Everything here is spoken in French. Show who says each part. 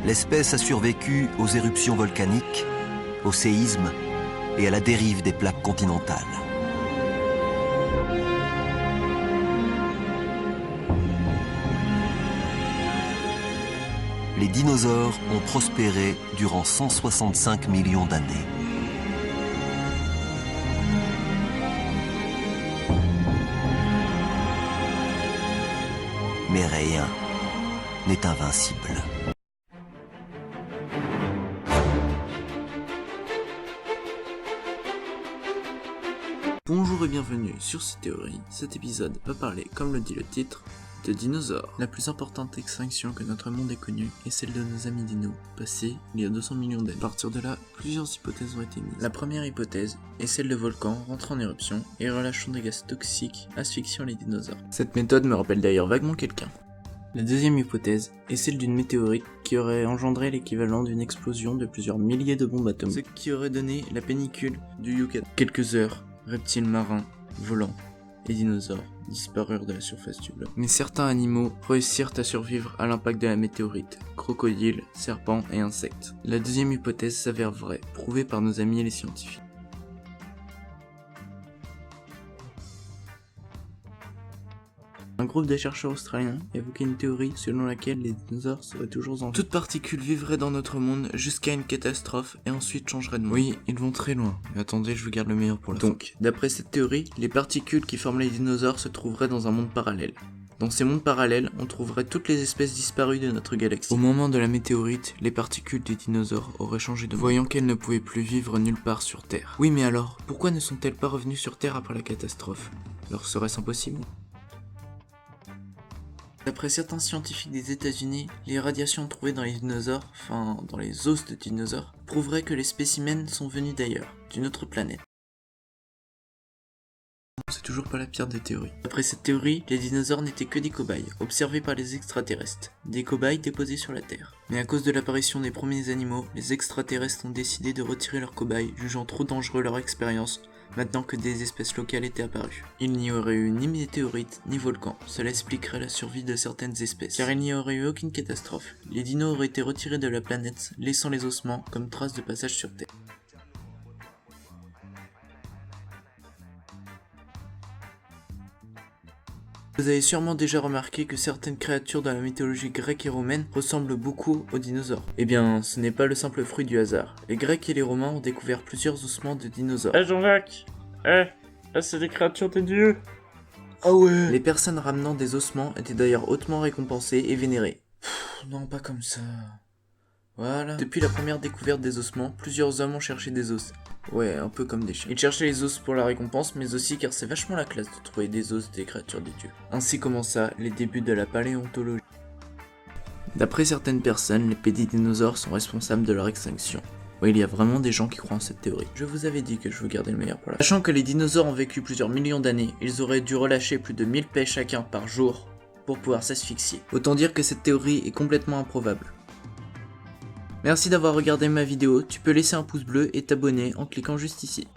Speaker 1: l'espèce a survécu aux éruptions volcaniques, aux séismes et à la dérive des plaques continentales. Les dinosaures ont prospéré durant 165 millions d'années. Mais rien n'est invincible.
Speaker 2: Bonjour et bienvenue sur cette théorie. Cet épisode va parler, comme le dit le titre, de dinosaures. La plus importante extinction que notre monde ait connue est celle de nos amis dinos, passés il y a 200 millions d'années. À partir de là, plusieurs hypothèses ont été mises. La première hypothèse est celle de volcans rentrant en éruption et relâchant des gaz toxiques asphyxiant les dinosaures. Cette méthode me rappelle d'ailleurs vaguement quelqu'un. La deuxième hypothèse est celle d'une météorite qui aurait engendré l'équivalent d'une explosion de plusieurs milliers de bombes atomiques, ce qui aurait donné la péninsule du Yucatan. Quelques heures, reptiles marins, volants et dinosaures disparurent de la surface du globe. Mais certains animaux réussirent à survivre à l'impact de la météorite, crocodiles, serpents et insectes. La deuxième hypothèse s'avère vraie, prouvée par nos amis les scientifiques. Un groupe de chercheurs australiens évoquait une théorie selon laquelle les dinosaures seraient toujours en vie. Toute particule vivrait dans notre monde jusqu'à une catastrophe et ensuite changerait de monde. Oui, ils vont très loin. Mais attendez, je vous garde le meilleur pour la fin. Donc, d'après cette théorie, les particules qui forment les dinosaures se trouveraient dans un monde parallèle. Dans ces mondes parallèles, on trouverait toutes les espèces disparues de notre galaxie. Au moment de la météorite, les particules des dinosaures auraient changé de monde, voyant qu'elles ne pouvaient plus vivre nulle part sur Terre. Oui, mais alors, pourquoi ne sont-elles pas revenues sur Terre après la catastrophe? Leur serait-ce impossible? D'après certains scientifiques des États-Unis, les radiations trouvées dans les dinosaures, enfin dans les os de dinosaures, prouveraient que les spécimens sont venus d'ailleurs, d'une autre planète. C'est toujours pas la pire des théories. D'après cette théorie, les dinosaures n'étaient que des cobayes, observés par les extraterrestres, des cobayes déposés sur la Terre. Mais à cause de l'apparition des premiers animaux, les extraterrestres ont décidé de retirer leurs cobayes, jugeant trop dangereux leur expérience, maintenant que des espèces locales étaient apparues. Il n'y aurait eu ni météorite, ni volcan. Cela expliquerait la survie de certaines espèces, car il n'y aurait eu aucune catastrophe. Les dinos auraient été retirés de la planète, laissant les ossements comme trace de passage sur Terre. Vous avez sûrement déjà remarqué que certaines créatures dans la mythologie grecque et romaine ressemblent beaucoup aux dinosaures. Eh bien, ce n'est pas le simple fruit du hasard. Les Grecs et les Romains ont découvert plusieurs ossements de dinosaures.
Speaker 3: Jean-Jacques, c'est des créatures de Dieu.
Speaker 2: Ah ouais. Les personnes ramenant des ossements étaient d'ailleurs hautement récompensées et vénérées. Non, pas comme ça. Voilà. Depuis la première découverte des ossements, plusieurs hommes ont cherché des os. Ouais, un peu comme des chiens. Ils cherchaient les os pour la récompense, mais aussi car c'est vachement la classe de trouver des os des créatures des dieux. Ainsi commença les débuts de la paléontologie. D'après certaines personnes, les pédidinosaures sont responsables de leur extinction. Oui, il y a vraiment des gens qui croient en cette théorie. Je vous avais dit que je vous gardais le meilleur pour la fin. Sachant que les dinosaures ont vécu plusieurs millions d'années, ils auraient dû relâcher plus de 1000 pets chacun par jour pour pouvoir s'asphyxier. Autant dire que cette théorie est complètement improbable. Merci d'avoir regardé ma vidéo, tu peux laisser un pouce bleu et t'abonner en cliquant juste ici.